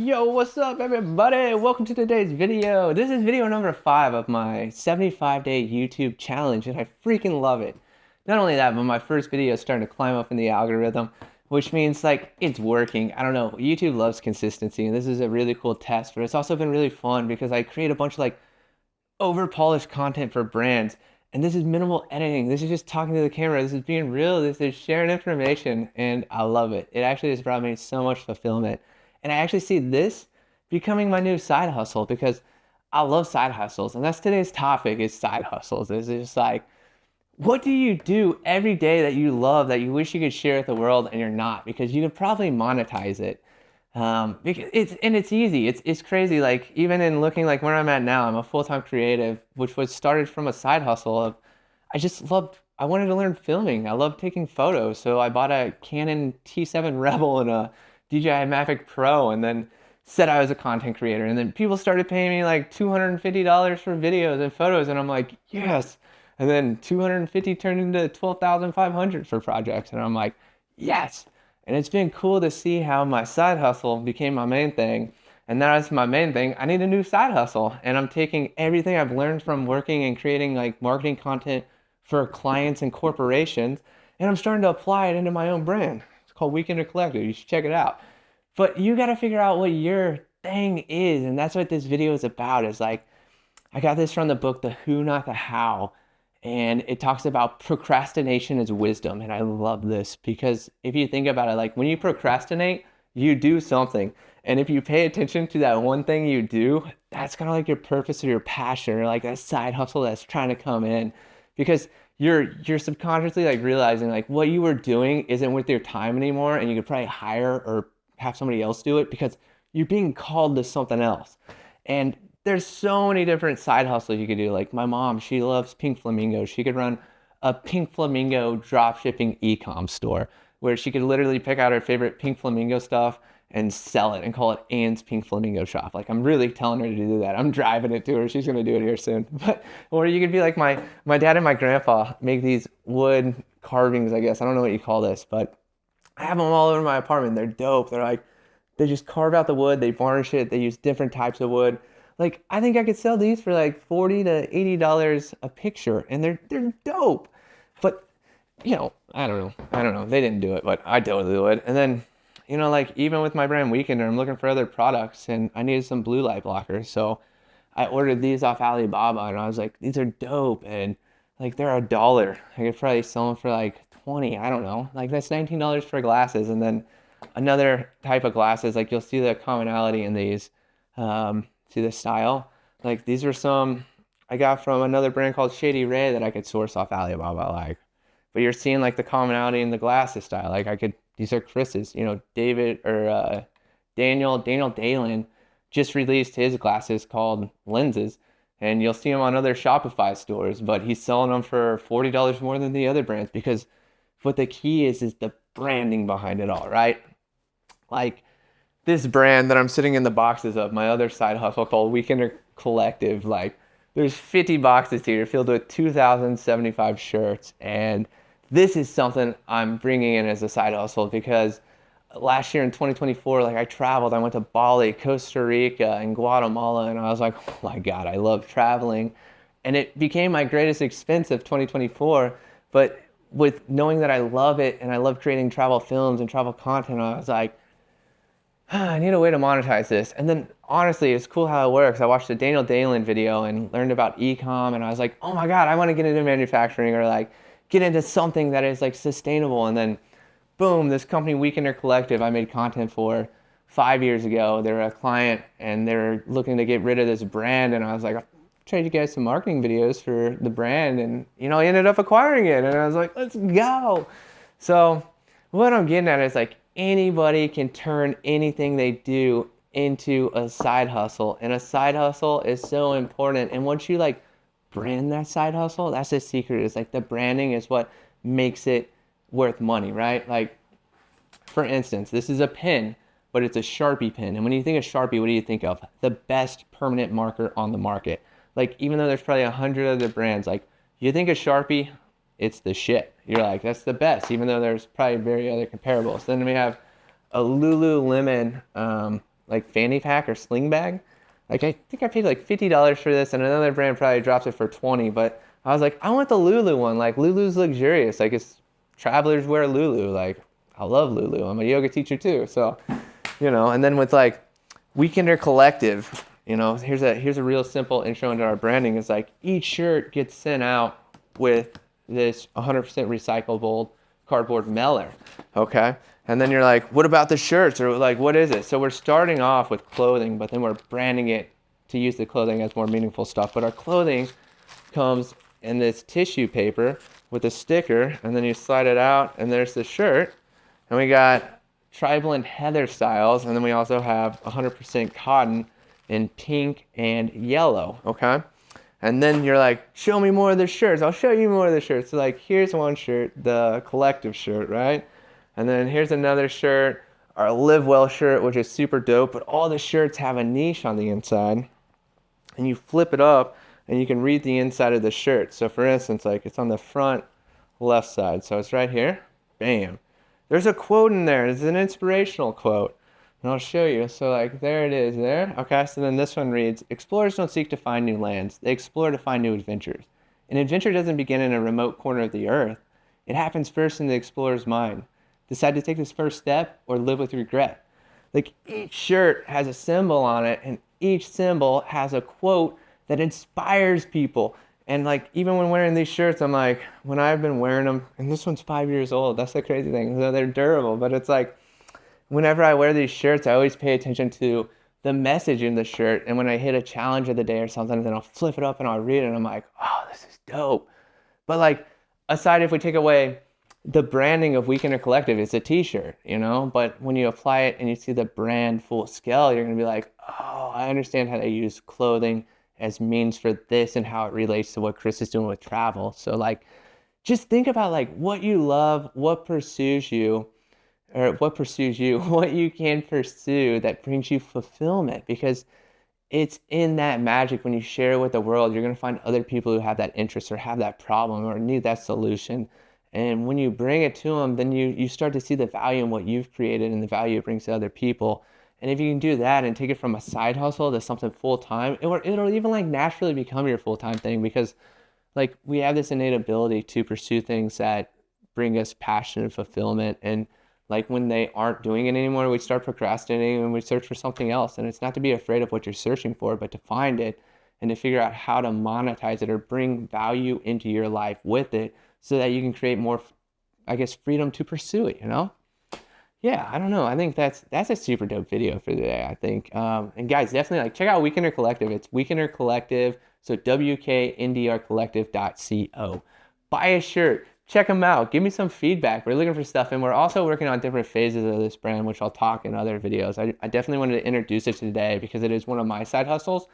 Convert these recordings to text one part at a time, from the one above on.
Yo, what's up, everybody? Welcome to today's video. This is video number 5 of my 75-day YouTube challenge, and I freaking love it. Not only that, but my first video is starting to climb up in the algorithm, which means like it's working. I don't know. YouTube loves consistency, and this is a really cool test, but it's also been really fun because I create a bunch of like over-polished content for brands, and this is minimal editing. This is just talking to the camera. This is being real. This is sharing information, and I love it. It actually has brought me so much fulfillment. And I actually see this becoming my new side hustle because I love side hustles. And that's today's topic is side hustles. It's just like, what do you do every day that you love that you wish you could share with the world and you're not? Because you could probably monetize it. Because it's easy. It's crazy. Like even in looking like where I'm at now, I'm a full-time creative, which was started from a side hustle of I wanted to learn filming. I love taking photos. So I bought a Canon T7 Rebel and a DJI Mavic Pro and then said I was a content creator. And then people started paying me like $250 for videos and photos. And I'm like, yes. And then 250 turned into 12,500 for projects. And I'm like, yes. And it's been cool to see how my side hustle became my main thing. And now it's my main thing. I need a new side hustle. And I'm taking everything I've learned from working and creating like marketing content for clients and corporations. And I'm starting to apply it into my own brand. It's called Weekender Collective. You should check it out. But you got to figure out what your thing is. And that's what this video is about. Is like, I got this from the book, The Who, Not the How. And it talks about procrastination is wisdom. And I love this because if you think about it, like when you procrastinate, you do something. And if you pay attention to that one thing you do, that's kind of like your purpose or your passion or like that side hustle that's trying to come in. Because you're subconsciously like realizing like what you were doing isn't worth your time anymore. And you could probably hire or have somebody else do it because you're being called to something else. And there's so many different side hustles you could do. Like my mom, she loves pink flamingos. She could run a pink flamingo drop shipping e-com store where she could literally pick out her favorite pink flamingo stuff and sell it and call it Anne's Pink Flamingo Shop. Like I'm really telling her to do that. I'm driving it to her. She's gonna do it here soon. But or you could be like my dad and my grandpa make these wood carvings, I guess. I don't know what you call this, but I have them all over my apartment. They're dope. They're like they just carve out the wood, they varnish it, they use different types of wood. Like, I think I could sell these for like $40 to $80 a picture, and they're dope. But, I don't know. They didn't do it, but I totally would. And then, like even with my brand Weekender, I'm looking for other products, and I needed some blue light blockers. So I ordered these off Alibaba, and I was like, these are dope, and like they're $1. I could probably sell them for like 20. I don't know. Like that's $19 for glasses, and then another type of glasses. Like you'll see the commonality in these. See the style? Like these are some I got from another brand called Shady Ray that I could source off Alibaba. Like, but you're seeing like the commonality in the glasses style. Like these are Chris's. David or Daniel Dalen just released his glasses called Lenses, and you'll see them on other Shopify stores. But he's selling them for $40 more than the other brands because what the key is the branding behind it all, right? Like this brand that I'm sitting in the boxes of, my other side hustle called Weekender Collective, like there's 50 boxes here filled with 2,075 shirts. And this is something I'm bringing in as a side hustle because last year in 2024, like I traveled, I went to Bali, Costa Rica, and Guatemala. And I was like, oh my God, I love traveling. And it became my greatest expense of 2024. But with knowing that I love it and I love creating travel films and travel content, I was like, I need a way to monetize this. And then honestly, it's cool how it works. I watched the Daniel Dalen video and learned about e-com, and I was like, oh my God, I want to get into manufacturing or like get into something that is like sustainable. And then boom, this company Weekender Collective I made content for 5 years ago. They're a client and they're looking to get rid of this brand. And I was like, I'll trade you guys some marketing videos for the brand. And I ended up acquiring it. And I was like, let's go. So what I'm getting at is like, anybody can turn anything they do into a side hustle, and a side hustle is so important. And once you like brand that side hustle, that's the secret. Is like the branding is what makes it worth money, right? Like for instance, this is a pen, but it's a Sharpie pen. And when you think of Sharpie, what do you think of? The best permanent marker on the market. Like even though there's probably 100 other brands, like you think of Sharpie, it's the shit. You're like, that's the best, even though there's probably very other comparables. Then we have a Lululemon like fanny pack or sling bag. Like I think I paid like $50 for this, and another brand probably drops it for 20. But I was like, I want the Lulu one. Like Lulu's luxurious. Like it's travelers wear Lulu. Like I love Lulu. I'm a yoga teacher too, so you know. And then with like Weekender Collective, you know, here's a real simple intro into our branding. Is like each shirt gets sent out with this 100% recyclable cardboard mailer, okay? And then you're like, what about the shirts? Or like, what is it? So we're starting off with clothing, but then we're branding it to use the clothing as more meaningful stuff. But our clothing comes in this tissue paper with a sticker, and then you slide it out, and there's the shirt. And we got tri-blend heather styles, and then we also have 100% cotton in pink and yellow, okay? And then you're like, show me more of the shirts. I'll show you more of the shirts. So like, here's one shirt, the collective shirt, right? And then here's another shirt, our Live Well shirt, which is super dope. But all the shirts have a niche on the inside. And you flip it up, and you can read the inside of the shirt. So for instance, like it's on the front left side. So it's right here. Bam. There's a quote in there. It's an inspirational quote. And I'll show you. So like there it is there. Okay, so then this one reads, explorers don't seek to find new lands. They explore to find new adventures. An adventure doesn't begin in a remote corner of the earth. It happens first in the explorer's mind. Decide to take this first step or live with regret. Like each shirt has a symbol on it, and each symbol has a quote that inspires people. And like even when wearing these shirts, I'm like, when I've been wearing them, and this one's 5 years old, that's the crazy thing. So they're durable, but it's like, whenever I wear these shirts, I always pay attention to the message in the shirt. And when I hit a challenge of the day or something, then I'll flip it up and I'll read it. And I'm like, oh, this is dope. But like, aside if we take away the branding of Weekender Collective, it's a t-shirt, you know? But when you apply it and you see the brand full scale, you're going to be like, oh, I understand how they use clothing as means for this and how it relates to what Chris is doing with travel. So like, just think about like what you love, what pursues you, what you can pursue that brings you fulfillment, because it's in that magic when you share it with the world. You're going to find other people who have that interest or have that problem or need that solution. And when you bring it to them, then you start to see the value in what you've created and the value it brings to other people. And if you can do that and take it from a side hustle to something full-time, it'll even like naturally become your full-time thing, because like we have this innate ability to pursue things that bring us passion and fulfillment. And like when they aren't doing it anymore, we start procrastinating and we search for something else. And it's not to be afraid of what you're searching for, but to find it and to figure out how to monetize it or bring value into your life with it so that you can create more, I guess, freedom to pursue it, you know? Yeah, I don't know. I think that's a super dope video for today, I think. And guys, definitely like check out Weekender Collective. It's Weekender Collective, so WKNDRcollective.co. Buy a shirt. Check them out. Give me some feedback. We're looking for stuff, and we're also working on different phases of this brand, which I'll talk in other videos. I definitely wanted to introduce it today because it is one of my side hustles.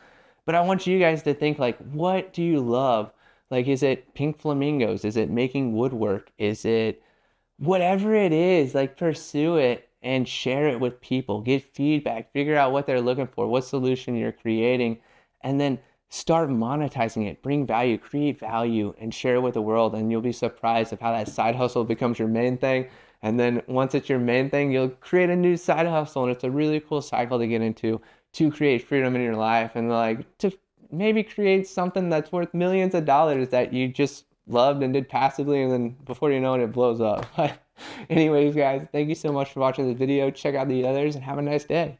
But I want you guys to think like, what do you love? Like, is it pink flamingos? Is it making woodwork? Is it whatever it is? Like, pursue it and share it with people. Get feedback. Figure out what they're looking for, what solution you're creating, and then start monetizing it. Bring value, create value, and share it with the world. And you'll be surprised of how that side hustle becomes your main thing. And then once it's your main thing, you'll create a new side hustle. And it's a really cool cycle to get into to create freedom in your life and like to maybe create something that's worth millions of dollars that you just loved and did passively. And then before you know it, it blows up. Anyways, guys, thank you so much for watching this video. Check out the others and have a nice day.